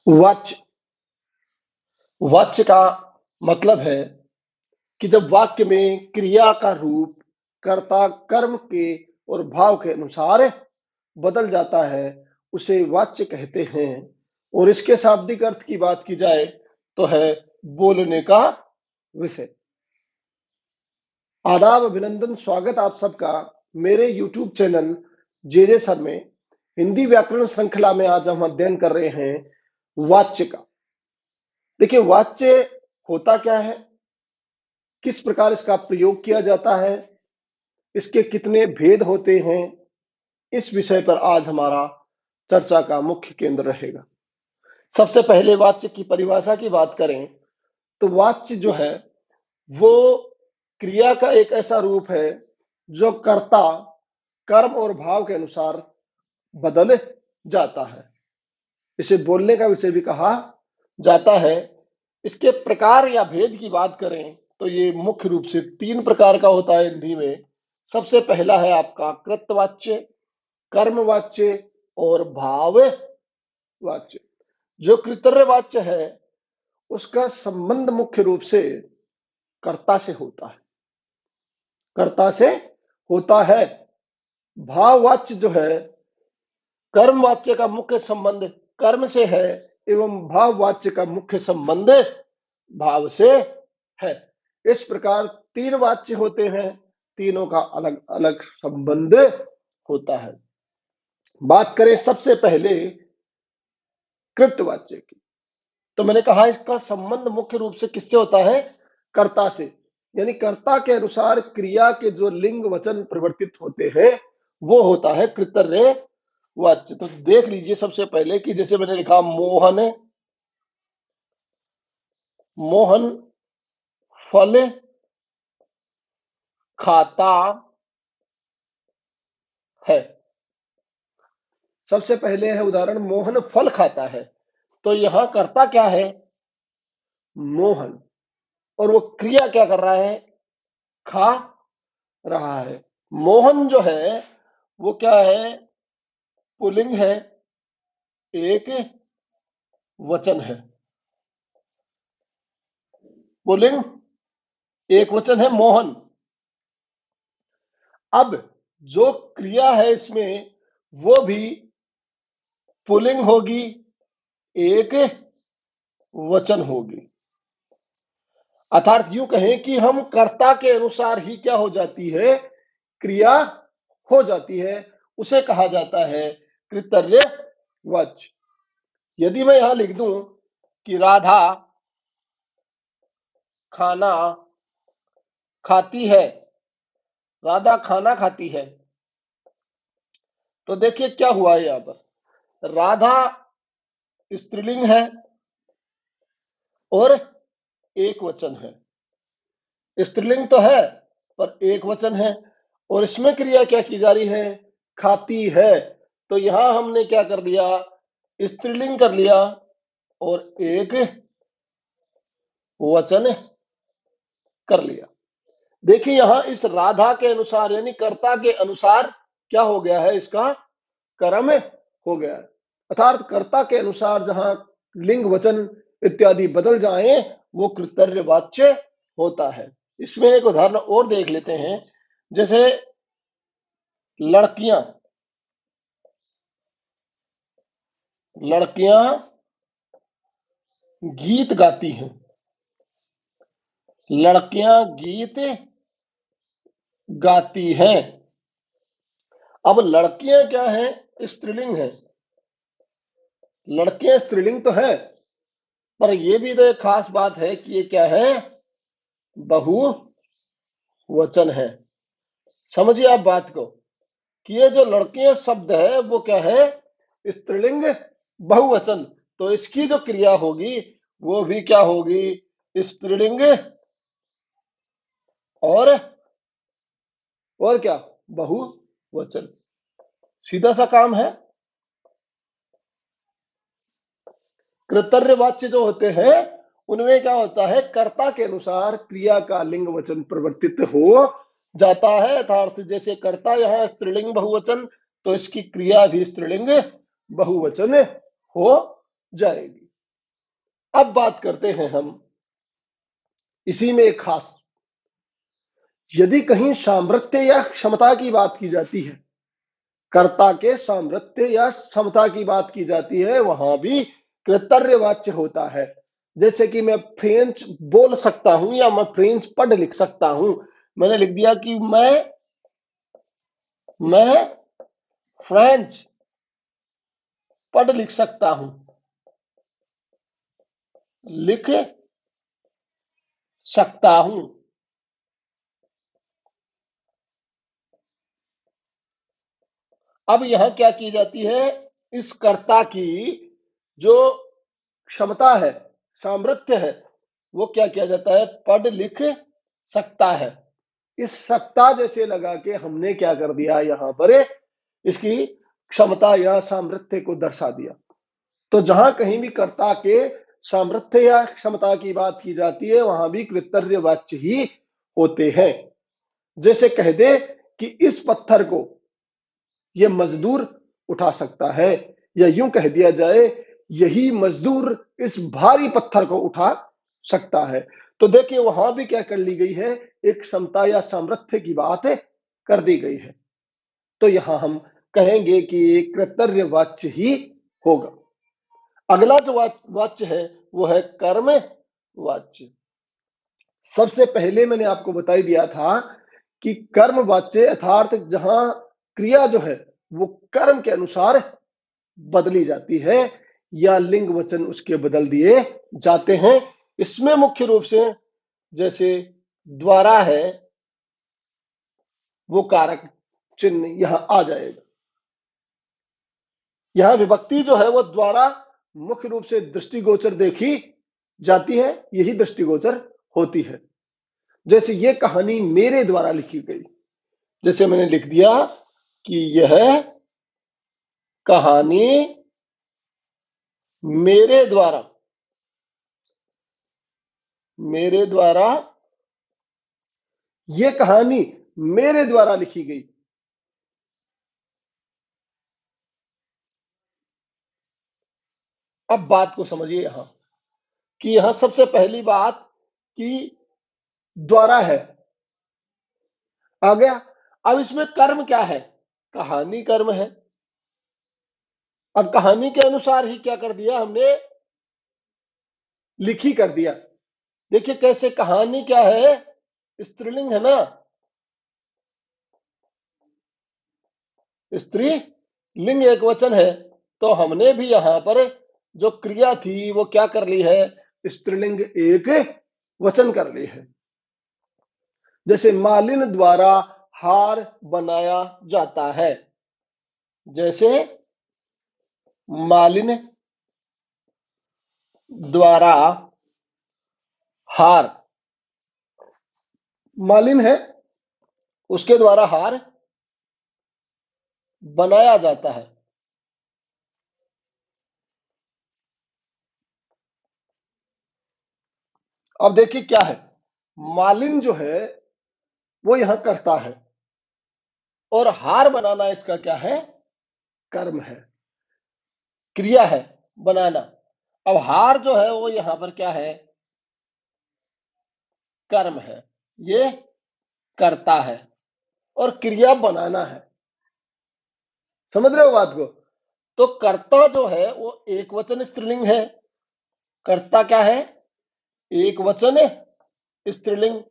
वाच्य। वाच्य का मतलब है कि जब वाक्य में क्रिया का रूप कर्ता कर्म के और भाव के अनुसार बदल जाता है उसे वाच्य कहते हैं। और इसके शाब्दिक अर्थ की बात की जाए तो है बोलने का विषय। आदाब, अभिनंदन, स्वागत आप सबका मेरे YouTube चैनल जे सर में। हिंदी व्याकरण श्रृंखला में आज हम अध्ययन कर रहे हैं वाच्य का। देखिए, वाच्य होता क्या है, किस प्रकार इसका प्रयोग किया जाता है, इसके कितने भेद होते हैं, इस विषय पर आज हमारा चर्चा का मुख्य केंद्र रहेगा। सबसे पहले वाच्य की परिभाषा की बात करें तो वाच्य जो है वो क्रिया का एक ऐसा रूप है जो कर्ता कर्म और भाव के अनुसार बदल जाता है। इसे बोलने का विषय भी कहा जाता है। इसके प्रकार या भेद की बात करें तो ये मुख्य रूप से 3 प्रकार का होता है हिंदी में। सबसे पहला है आपका कृतवाच्य, कर्मवाच्य और भाववाच्य। जो कृतवाच्य है उसका संबंध मुख्य रूप से कर्ता से होता है, कर्ता से होता है। भाववाच्य जो है, कर्मवाच्य का मुख्य संबंध कर्म से है एवं भाववाच्य का मुख्य संबंध भाव से है। इस प्रकार 3 वाच्य होते हैं, तीनों का अलग अलग संबंध होता है। बात करें सबसे पहले कृतवाच्य की, तो मैंने कहा इसका संबंध मुख्य रूप से किससे होता है, कर्ता से। यानी कर्ता के अनुसार क्रिया के जो लिंग वचन परिवर्तित होते हैं वो होता है कृतवाच्य। तो देख लीजिए सबसे पहले कि जैसे मैंने लिखा मोहन, मोहन फल खाता है। सबसे पहले है उदाहरण, मोहन फल खाता है। तो यहां कर्ता क्या है, मोहन, और वो क्रिया क्या कर रहा है, खा रहा है। मोहन जो है वो क्या है, पुल्लिंग है, एक वचन है। पुल्लिंग एक वचन है मोहन। अब जो क्रिया है इसमें वो भी पुल्लिंग होगी, एक वचन होगी। अर्थात यूं कहें कि हम कर्ता के अनुसार ही क्या हो जाती है, क्रिया हो जाती है, उसे कहा जाता है कृतवाच्य। यदि मैं यहां लिख दूं कि राधा खाना खाती है, राधा खाना खाती है, तो देखिए क्या हुआ है यहां पर, राधा स्त्रीलिंग है और एक वचन है। स्त्रीलिंग तो है पर एक वचन है, और इसमें क्रिया क्या की जा रही है, खाती है। तो यहां हमने क्या कर दिया, स्त्रीलिंग कर लिया और एक वचन कर लिया। देखिए यहां इस राधा के अनुसार यानी कर्ता के अनुसार क्या हो गया है, इसका कर्म हो गया है। अर्थात कर्ता के अनुसार जहां लिंग वचन इत्यादि बदल जाए वो कृतवाच्य होता है। इसमें एक उदाहरण और देख लेते हैं, जैसे लड़कियां, लड़कियां गीत गाती हैं, लड़कियां गीत गाती हैं। अब लड़कियां क्या है, स्त्रीलिंग है। लड़कियां स्त्रीलिंग तो है पर यह भी तो एक खास बात है कि ये क्या है, बहुवचन है। समझिए आप बात को कि ये जो लड़कियां शब्द है वो क्या है, स्त्रीलिंग बहुवचन। तो इसकी जो क्रिया होगी वो भी क्या होगी, स्त्रीलिंग और क्या, बहुवचन। सीधा सा काम है। कृतवाच्य जो होते हैं उनमें क्या होता है, कर्ता के अनुसार क्रिया का लिंग वचन परिवर्तित हो जाता है। अर्थात जैसे कर्ता यहाँ स्त्रीलिंग बहुवचन तो इसकी क्रिया भी स्त्रीलिंग बहुवचन हो जाएगी। अब बात करते हैं हम इसी में एक खास, यदि कहीं सामर्थ्य या क्षमता की बात की जाती है, कर्ता के सामर्थ्य या क्षमता की बात की जाती है, वहां भी कृतर्यवाच्य होता है। जैसे कि मैं फ्रेंच बोल सकता हूं या मैं फ्रेंच पढ़ लिख सकता हूं। मैंने लिख दिया कि मैं फ्रेंच पढ़ लिख सकता हूं, लिख सकता हूं। अब यहां क्या की जाती है, इस कर्ता की जो क्षमता है, सामर्थ्य है, वो क्या किया जाता है, पढ़ लिख सकता है। इस सकता जैसे लगा के हमने क्या कर दिया, यहां पर इसकी क्षमता या सामर्थ्य को दर्शा दिया। तो जहां कहीं भी कर्ता के सामर्थ्य या क्षमता की बात की जाती है, वहां भी कृतर्यवाच्य ही होते हैं। जैसे कह दे कि इस पत्थर को यह मजदूर उठा सकता है, या यूं कह दिया जाए यही मजदूर इस भारी पत्थर को उठा सकता है। तो देखिए वहां भी क्या कर ली गई है, एक क्षमता या सामर्थ्य की बात कर दी गई है। तो यहां हम कहेंगे कि एक कृतर्यवाच्य ही होगा। अगला जो वाच्य है वो है कर्म वाच्य। सबसे पहले मैंने आपको बता ही दिया था कि कर्म वाच्य अर्थात जहां क्रिया जो है वो कर्म के अनुसार बदली जाती है या लिंग वचन उसके बदल दिए जाते हैं। इसमें मुख्य रूप से जैसे द्वारा है, वो कारक चिन्ह यहां आ जाएगा। यहां विभक्ति जो है वो द्वारा मुख्य रूप से दृष्टिगोचर देखी जाती है, यही दृष्टिगोचर होती है। जैसे ये कहानी मेरे द्वारा लिखी गई, जैसे मैंने लिख दिया कि यह कहानी मेरे द्वारा ये कहानी मेरे द्वारा लिखी गई। अब बात को समझिए यहां कि यहां सबसे पहली बात कि द्वारा है आ गया। अब इसमें कर्म क्या है, कहानी कर्म है। अब कहानी के अनुसार ही क्या कर दिया हमने, लिखी कर दिया। देखिए कैसे, कहानी क्या है, स्त्रीलिंग है ना, स्त्री लिंग एक वचन है। तो हमने भी यहां पर जो क्रिया थी वो क्या कर ली है, स्त्रीलिंग एक वचन कर ली है। जैसे मालिन द्वारा हार बनाया जाता है, जैसे मालिन द्वारा हार, मालिन है उसके द्वारा हार बनाया जाता है। अब देखिए क्या है, मालिन जो है वो यहां करता है और हार बनाना इसका क्या है, कर्म है, क्रिया है बनाना। अब हार जो है वो यहां पर क्या है, कर्म है, ये करता है और क्रिया बनाना है। समझ रहे हो बात को। तो कर्ता जो है वो एक वचन स्त्रीलिंग है, कर्ता क्या है, एक वचन स्त्रीलिंग।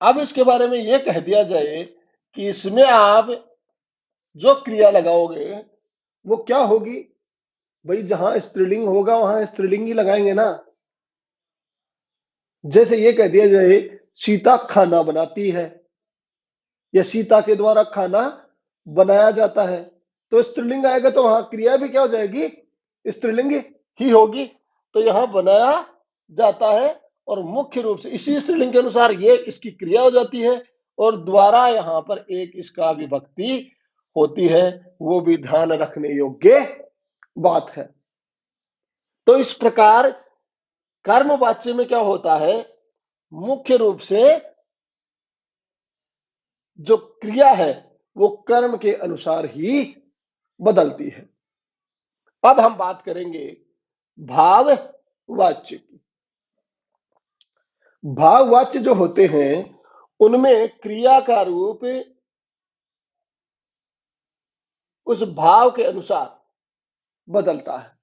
अब इसके बारे में यह कह दिया जाए कि इसमें आप जो क्रिया लगाओगे वो क्या होगी, भाई जहां स्त्रीलिंग होगा वहां स्त्रीलिंग ही लगाएंगे ना। जैसे ये कह दिया जाए सीता खाना बनाती है या सीता के द्वारा खाना बनाया जाता है, तो स्त्रीलिंग आएगा तो वहां क्रिया भी क्या हो जाएगी, स्त्रीलिंग ही होगी। तो यहां बनाया जाता है और मुख्य रूप से इसी स्त्रीलिंग के अनुसार ये इसकी क्रिया हो जाती है और द्वारा यहां पर एक इसका विभक्ति होती है, वो भी ध्यान रखने योग्य बात है। तो इस प्रकार कर्म वाच्य में क्या होता है, मुख्य रूप से जो क्रिया है वो कर्म के अनुसार ही बदलती है। अब हम बात करेंगे भाव वाच्य की। भाववाच्य जो होते हैं उनमें क्रिया का रूप उस भाव के अनुसार बदलता है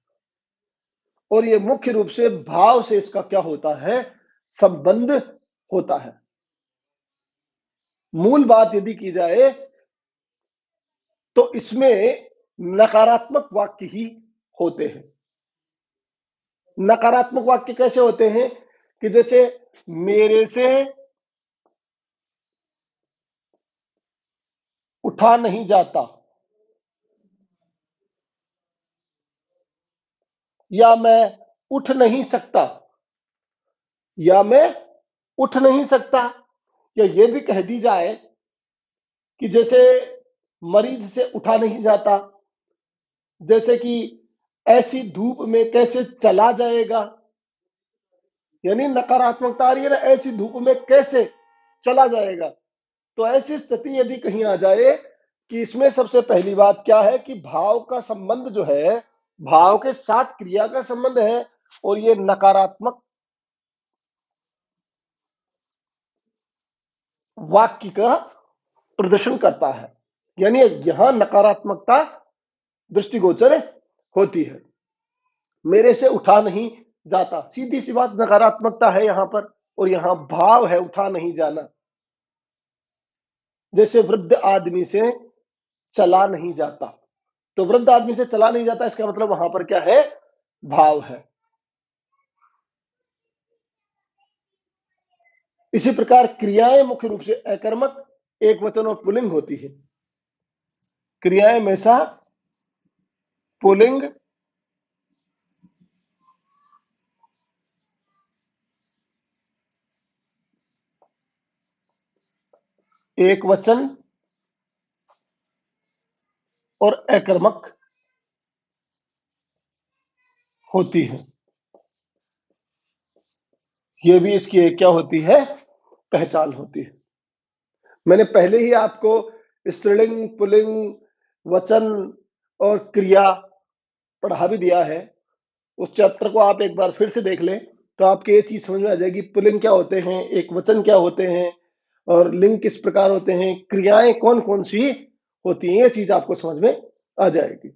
और ये मुख्य रूप से भाव से इसका क्या होता है, संबंध होता है। मूल बात यदि की जाए तो इसमें नकारात्मक वाक्य ही होते हैं। नकारात्मक वाक्य कैसे होते हैं कि जैसे मेरे से उठा नहीं जाता, या मैं उठ नहीं सकता, या मैं उठ नहीं सकता, या ये भी कह दी जाए कि जैसे मरीज से उठा नहीं जाता, जैसे कि ऐसी धूप में कैसे चला जाएगा, यानी नकारात्मकता आ रही है ना, ऐसी धूप में कैसे चला जाएगा। तो ऐसी स्थिति यदि कहीं आ जाए कि इसमें सबसे पहली बात क्या है कि भाव का संबंध जो है, भाव के साथ क्रिया का संबंध है और ये नकारात्मक वाक्य का प्रदर्शन करता है, यानी यहां नकारात्मकता दृष्टिगोचर होती है। मेरे से उठा नहीं जाता, सीधी सी बात, नकारात्मकता है यहां पर, और यहां भाव है उठा नहीं जाना। जैसे वृद्ध आदमी से चला नहीं जाता, तो वृद्ध आदमी से चला नहीं जाता, इसका मतलब वहां पर क्या है, भाव है। इसी प्रकार क्रियाएं मुख्य रूप से अकर्मक, एक वचन और पुल्लिंग होती है। क्रियाएं हमेशा पुल्लिंग, एक वचन और अकर्मक होती है। ये भी इसकी एक क्या होती है, पहचान होती है। मैंने पहले ही आपको स्त्रीलिंग, पुल्लिंग, वचन और क्रिया पढ़ा भी दिया है। उस चैप्टर को आप एक बार फिर से देख लें तो आपको ये चीज समझ में आ जाएगी, पुल्लिंग क्या होते हैं, एक वचन क्या होते हैं, और लिंग किस प्रकार होते हैं, क्रियाएं कौन कौन सी होती हैं, ये चीज आपको समझ में आ जाएगी।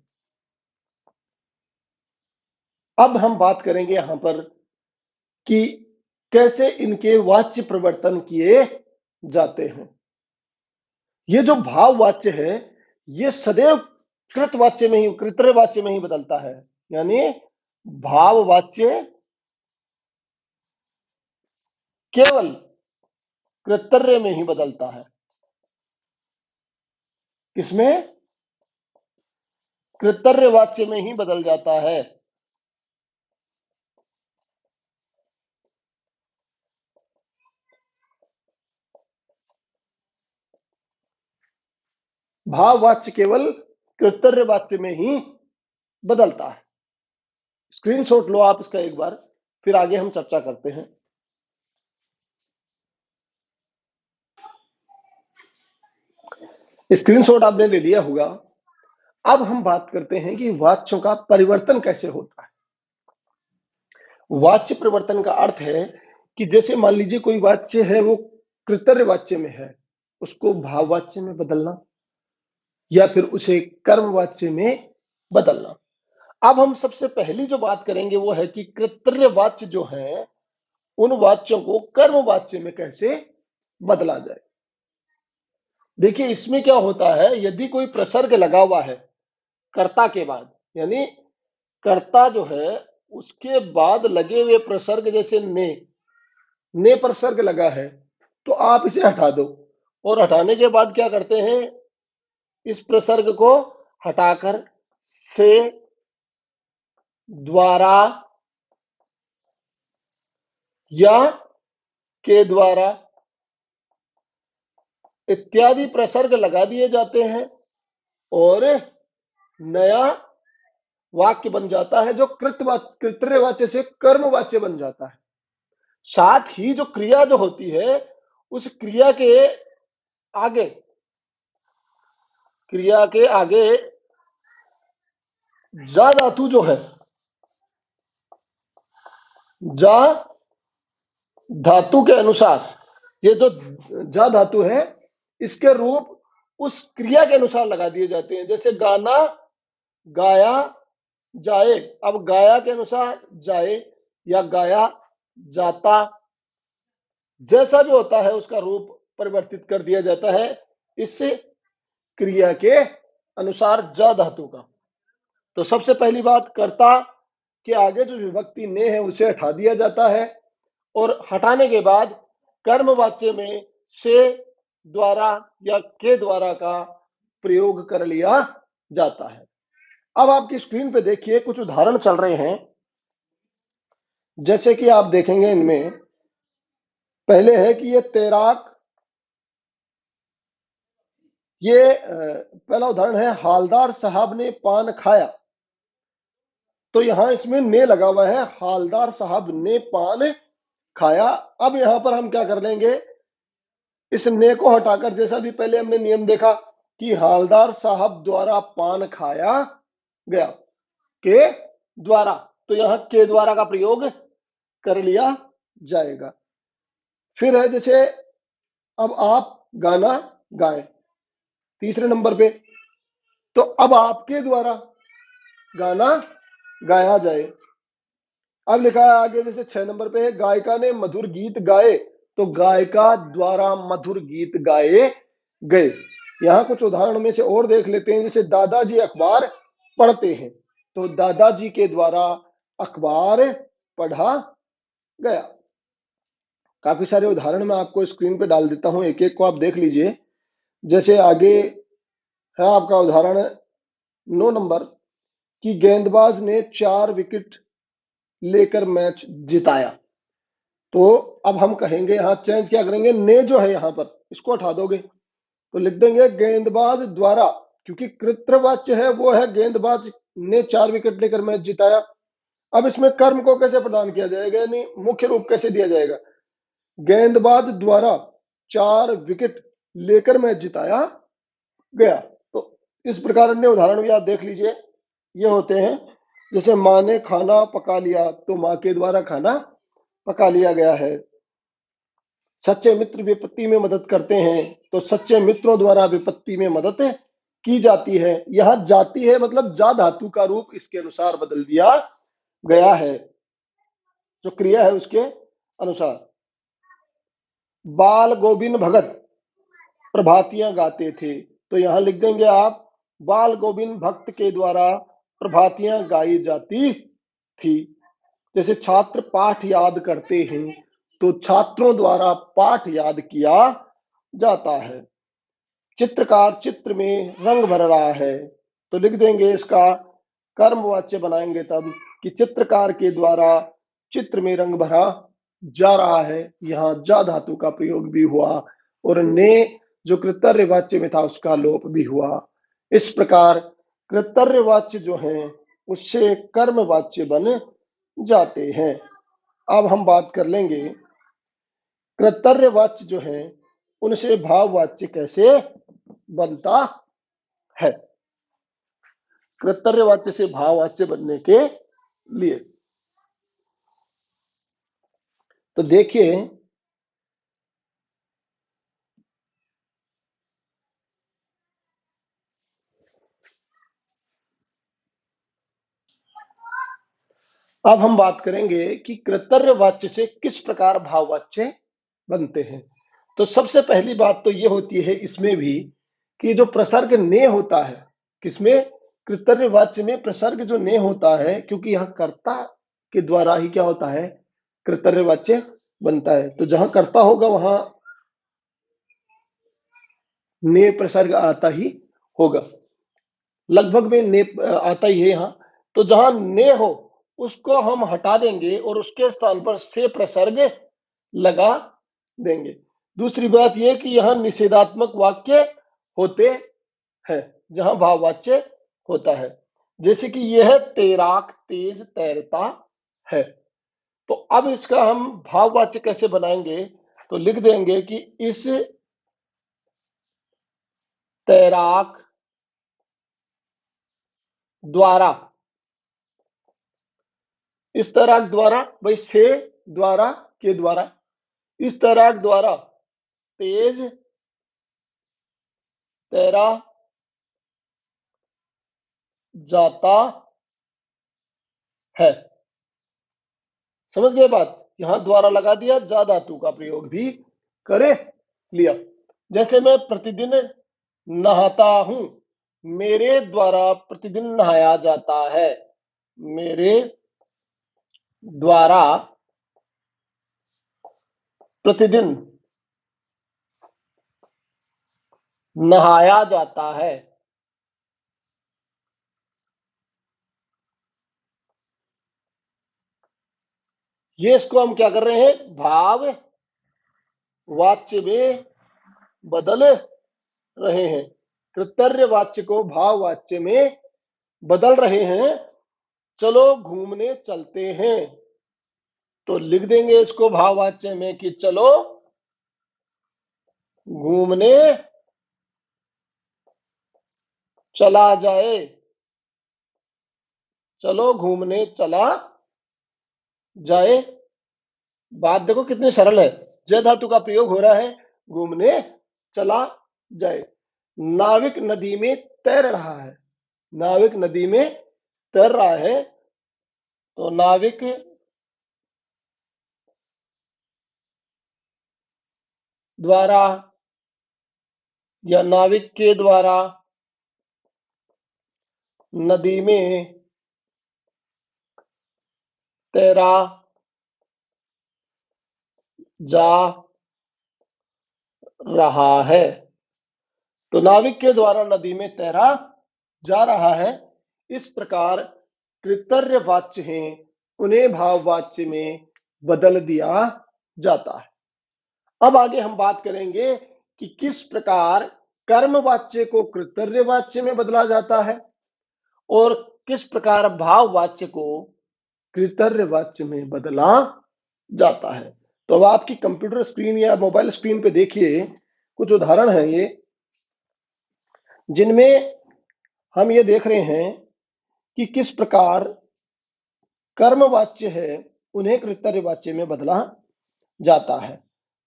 अब हम बात करेंगे यहां पर कि कैसे इनके वाच्य परिवर्तन किए जाते हैं। ये जो भाव वाच्य है ये सदैव कृत वाच्य में ही, कृतरे वाच्य में ही बदलता है, यानी भाव वाच्य केवल कृतर्य में ही बदलता है। किसमें, कृतर्य वाच्य में ही बदल जाता है। भाव वाच्य केवल कृतर्य वाच्य में ही बदलता है। स्क्रीनशॉट लो आप इसका एक बार, फिर आगे हम चर्चा करते हैं। स्क्रीनशॉट आपने ले लिया होगा। अब हम बात करते हैं कि वाच्यों का परिवर्तन कैसे होता है। वाच्य परिवर्तन का अर्थ है कि जैसे मान लीजिए कोई वाच्य है वो कृतर्य वाच्य में है, उसको भाव वाच्य में बदलना या फिर उसे कर्म वाच्य में बदलना। अब हम सबसे पहली जो बात करेंगे वो है कि कृतर्य वाच्य जो है उन वाच्यों को कर्म वाच्य में कैसे बदला जाए। देखिए इसमें क्या होता है, यदि कोई प्रसर्ग लगा हुआ है कर्ता के बाद, यानी कर्ता जो है उसके बाद लगे हुए प्रसर्ग, जैसे ने प्रसर्ग लगा है तो आप इसे हटा दो, और हटाने के बाद क्या करते हैं, इस प्रसर्ग को हटाकर से, द्वारा या के द्वारा इत्यादि प्रसर्ग लगा दिए जाते हैं और नया वाक्य बन जाता है जो कृतर्य वाच्य से कर्म वाच्य बन जाता है। साथ ही जो क्रिया जो होती है उस क्रिया के आगे, क्रिया के आगे जा धातु जो है, जा धातु के अनुसार, ये जो जा धातु है इसके रूप उस क्रिया के अनुसार लगा दिए जाते हैं। जैसे गाना, गाया, जाए। अब गाया के अनुसार जाए या गाया जाता, जैसा भी होता है उसका रूप परिवर्तित कर दिया जाता है इस क्रिया के अनुसार जा धातु का। तो सबसे पहली बात, कर्ता के आगे जो विभक्ति ने है उसे हटा दिया जाता है और हटाने के बाद कर्मवाच्य में से, द्वारा या के द्वारा का प्रयोग कर लिया जाता है। अब आपकी स्क्रीन पे देखिए कुछ उदाहरण चल रहे हैं। जैसे कि आप देखेंगे इनमें पहले है कि ये तैराक, ये पहला उदाहरण है, हालदार साहब ने पान खाया। तो यहां इसमें ने लगा हुआ है, हालदार साहब ने पान खाया। अब यहां पर हम क्या कर लेंगे, इस ने को हटाकर, जैसा भी पहले हमने नियम देखा कि हालदार साहब द्वारा पान खाया गया, के द्वारा, तो यहां के द्वारा का प्रयोग कर लिया जाएगा। फिर है जैसे अब आप गाना गाएं, तीसरे नंबर पे, तो अब आपके द्वारा गाना गाया जाए। अब लिखा है आगे जैसे 6 नंबर पे है, गायिका ने मधुर गीत गाए, तो गायिका द्वारा मधुर गीत गाए गए। यहां कुछ उदाहरण में से और देख लेते हैं। जैसे दादाजी अखबार पढ़ते हैं, तो दादाजी के द्वारा अखबार पढ़ा गया। काफी सारे उदाहरण मैं आपको स्क्रीन पे डाल देता हूं, एक एक को आप देख लीजिए। जैसे आगे है आपका उदाहरण 9 नंबर कि गेंदबाज ने 4 विकेट लेकर मैच जिताया। तो अब हम कहेंगे, यहां चेंज क्या करेंगे, ने जो है यहां पर इसको हटा दोगे तो लिख देंगे गेंदबाज द्वारा, क्योंकि कृतवाच्य है वो है गेंदबाज ने 4 विकेट लेकर मैच जिताया। अब इसमें कर्म को कैसे प्रदान किया जाएगा, यानी मुख्य रूप कैसे दिया जाएगा, गेंदबाज द्वारा 4 विकेट लेकर मैच जिताया गया। तो इस प्रकार अन्य उदाहरण भी आप देख लीजिए, ये होते हैं। जैसे माँ ने खाना पका लिया, तो माँ के द्वारा खाना पका लिया गया है। सच्चे मित्र विपत्ति में मदद करते हैं, तो सच्चे मित्रों द्वारा विपत्ति में मदद की जाती है। यहां जाती है मतलब जा धातु का रूप इसके अनुसार बदल दिया गया है, जो क्रिया है उसके अनुसार। बाल गोविंद भगत प्रभातियां गाते थे, तो यहां लिख देंगे आप बाल गोविंद भक्त के द्वारा प्रभातियां गाई जाती थी। जैसे छात्र पाठ याद करते हैं, तो छात्रों द्वारा पाठ याद किया जाता है। चित्रकार चित्र में रंग भर रहा है, तो लिख देंगे इसका कर्मवाच्य बनाएंगे तब कि चित्रकार के द्वारा चित्र में रंग भरा जा रहा है। यहाँ जा धातु का प्रयोग भी हुआ और ने जो कृतर्य वाच्य में था उसका लोप भी हुआ। इस प्रकार कृतर्य वाच्य जो है उससे कर्म वाच्य बन जाते हैं। अब हम बात कर लेंगे कृतर्य वाच्य जो है उनसे भाव वाच्य कैसे बनता है। कृतर्य वाच्य से भाव वाच्य बनने के लिए तो देखिए, अब हम बात करेंगे कि कृतर्य वाच्य से किस प्रकार भाववाच्य बनते हैं। तो सबसे पहली बात तो ये होती है इसमें भी कि जो प्रसर्ग ने होता है, किसमें, कृतर्य वाच्य में प्रसर्ग जो ने होता है, क्योंकि यहाँ कर्ता के द्वारा ही क्या होता है, कृतर्य वाच्य बनता है। तो जहां कर्ता होगा वहां ने प्रसर्ग आता ही होगा, लगभग में ने आता ही है यहाँ। तो जहां ने हो उसको हम हटा देंगे और उसके स्थान पर से प्रसर्ग लगा देंगे। दूसरी बात यह कि यहां निषेधात्मक वाक्य होते हैं जहां भाववाच्य होता है। जैसे कि यह तैराक तेज तैरता है, तो अब इसका हम भाववाच्य कैसे बनाएंगे, तो लिख देंगे कि इस तैराक द्वारा, इस तैराक द्वारा, भाई से द्वारा, के द्वारा, इस तैराक द्वारा तेज तैरा जाता है। समझ गए बात? यहां द्वारा लगा दिया, जा धातु का प्रयोग भी करे लिया। जैसे मैं प्रतिदिन नहाता हूं, मेरे द्वारा प्रतिदिन नहाया जाता है। मेरे द्वारा प्रतिदिन नहाया जाता है। ये इसको हम क्या कर रहे हैं, भाव वाच्य में बदल रहे हैं। कृतर्य वाच्य को भाव वाच्य में बदल रहे हैं। चलो घूमने चलते हैं, तो लिख देंगे इसको भाव वाच्य में कि चलो घूमने चला जाए। चलो घूमने चला जाए। बात देखो कितनी सरल है। जय धातु का प्रयोग हो रहा है, घूमने चला जाए। नाविक नदी में तैर रहा है। नाविक नदी में तैर रहा है, तो नाविक द्वारा या नाविक के द्वारा नदी में तैरा जा रहा है। तो नाविक के द्वारा नदी में तैरा जा रहा है। इस प्रकार कृतर्य वाच्य हैं, उन्हें भाव वाच्य में बदल दिया जाता है। अब आगे हम बात करेंगे कि किस प्रकार कर्म वाच्य को कृतर्य वाच्य में बदला जाता है और किस प्रकार भाव वाच्य को कृतर्य वाच्य में बदला जाता है। तो अब आपकी कंप्यूटर स्क्रीन या मोबाइल स्क्रीन पे देखिए, कुछ उदाहरण हैं ये, जिनमें हम ये देख रहे हैं कि किस प्रकार कर्म वाच्य है उन्हें कृतर्य वाच्य में बदला जाता है।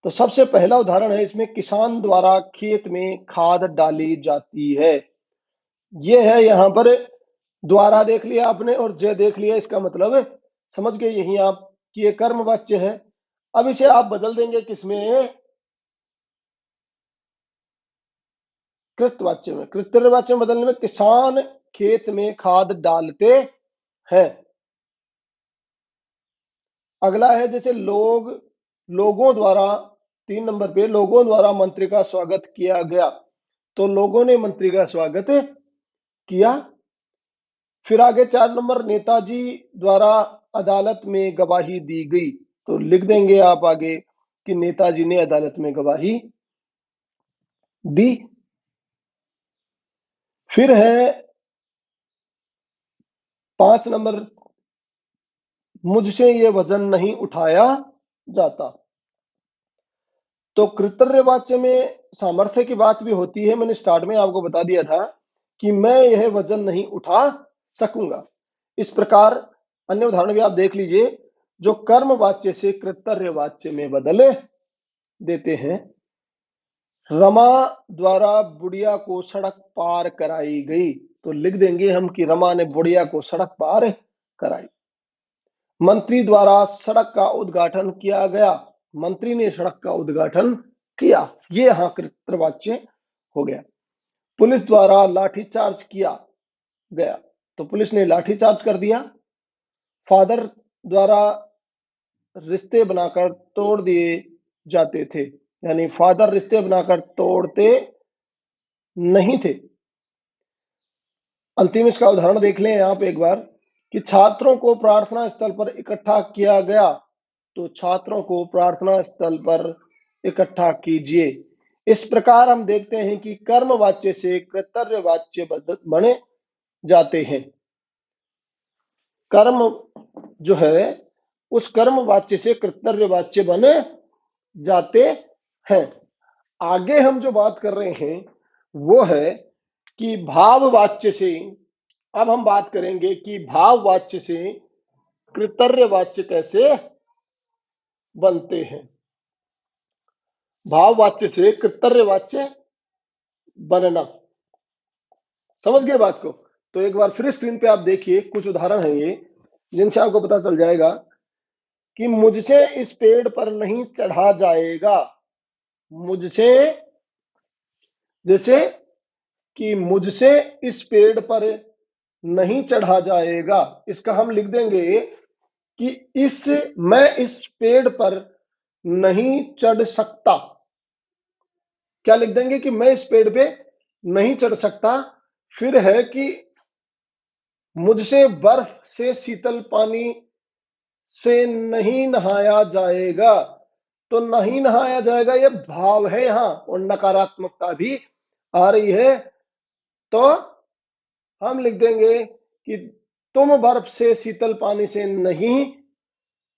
तो सबसे पहला उदाहरण है इसमें, किसान द्वारा खेत में खाद डाली जाती है। ये है यहां पर, द्वारा देख लिया आपने और जय देख लिया, इसका मतलब समझ गए यही आप कि ये कर्म वाच्य है। अब इसे आप बदल देंगे किसमें, कृतवाच्य में। कृतवाच्य में बदलने में किसान खेत में खाद डालते हैं। अगला है जैसे लोगों द्वारा, 3 नंबर पे, लोगों द्वारा मंत्री का स्वागत किया गया। तो लोगों ने मंत्री का स्वागत किया। फिर आगे 4 नंबर, नेताजी द्वारा अदालत में गवाही दी गई। तो लिख देंगे आप आगे कि नेताजी ने अदालत में गवाही दी। फिर है 5 नंबर, मुझसे ये वजन नहीं उठाया जाता। तो कृतर्यवाच्य में सामर्थ्य की बात भी होती है। मैंने स्टार्ट में आपको बता दिया था कि मैं यह वजन नहीं उठा सकूंगा। इस प्रकार अन्य उदाहरण भी आप देख लीजिए जो कर्म वाच्य से कृतर्य वाच्य में बदल देते हैं। रमा द्वारा बुढ़िया को सड़क पार कराई गई। तो लिख देंगे हम कि रमा ने बुढ़िया को सड़क पार कराई। मंत्री द्वारा सड़क का उद्घाटन किया गया। मंत्री ने सड़क का उद्घाटन किया। ये यहां कृतवाच्य हो गया। पुलिस द्वारा लाठीचार्ज किया गया। तो पुलिस ने लाठीचार्ज कर दिया। फादर द्वारा रिश्ते बनाकर तोड़ दिए जाते थे, यानी फादर रिश्ते बनाकर तोड़ते नहीं थे। अंतिम इसका उदाहरण देख लें आप एक बार कि छात्रों को प्रार्थना स्थल पर इकट्ठा किया गया। तो छात्रों को प्रार्थना स्थल पर इकट्ठा कीजिए। इस प्रकार हम देखते हैं कि कर्म वाच्य से कृतर्य वाच्य बने जाते हैं। कर्म जो है उस कर्म वाच्य से कृतर्य वाच्य बने जाते हैं। आगे हम जो बात कर रहे हैं वो है कि भाव वाच्य से, अब हम बात करेंगे कि भाव वाच्य से कृतर्यवाच्य कैसे बनते हैं। भाववाच्य से कृतर्यवाच्य बनना। समझ गए बात को? तो एक बार फिर स्क्रीन पे आप देखिए, कुछ उदाहरण हैं ये जिनसे आपको पता चल जाएगा कि मुझसे इस पेड़ पर नहीं चढ़ा जाएगा। मुझसे, जैसे कि मुझसे इस पेड़ पर नहीं चढ़ा जाएगा, इसका हम लिख देंगे कि मैं इस पेड़ पर नहीं चढ़ सकता। क्या लिख देंगे कि मैं इस पेड़ पे नहीं चढ़ सकता। फिर है कि मुझसे बर्फ से शीतल पानी से नहीं नहाया जाएगा। तो नहीं नहाया जाएगा ये भाव है यहां, और नकारात्मकता भी आ रही है। तो हम लिख देंगे कि तुम बर्फ से शीतल पानी से नहीं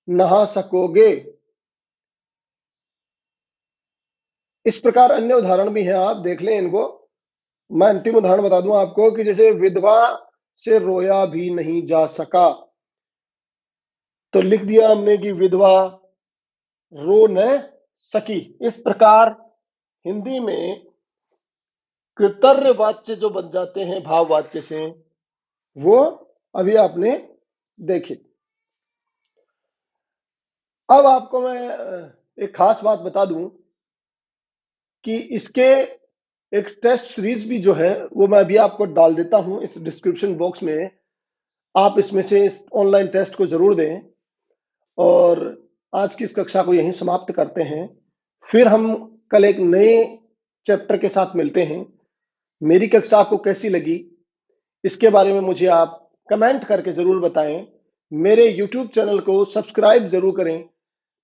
नहा सकोगे। इस प्रकार अन्य उदाहरण भी हैं, आप देख लें इनको। मैं अंतिम उदाहरण बता दूं आपको कि जैसे विधवा से रोया भी नहीं जा सका। तो लिख दिया हमने कि विधवा रो न सकी। इस प्रकार हिंदी में कृतर्यवाच्य जो बन जाते हैं भाववाच्य से, वो अभी आपने देखे। अब आपको मैं एक खास बात बता दूं कि इसके एक टेस्ट सीरीज भी जो है वो मैं अभी आपको डाल देता हूं इस डिस्क्रिप्शन बॉक्स में। आप इसमें से इस ऑनलाइन टेस्ट को जरूर दें। और आज की इस कक्षा को यहीं समाप्त करते हैं। फिर हम कल एक नए चैप्टर के साथ मिलते हैं। मेरी कक्षा आपको कैसी लगी, इसके बारे में मुझे आप कमेंट करके जरूर बताएं। मेरे YouTube चैनल को सब्सक्राइब जरूर करें,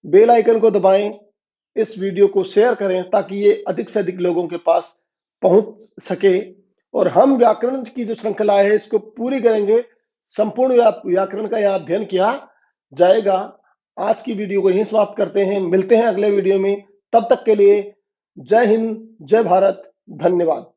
बेल आइकन को दबाएं, इस वीडियो को शेयर करें ताकि ये अधिक से अधिक लोगों के पास पहुंच सके। और हम व्याकरण की जो श्रृंखला है इसको पूरी करेंगे। संपूर्ण व्याकरण का यहाँ अध्ययन किया जाएगा। आज की वीडियो को यहीं समाप्त करते हैं, मिलते हैं अगले वीडियो में। तब तक के लिए जय हिंद, जय भारत, धन्यवाद।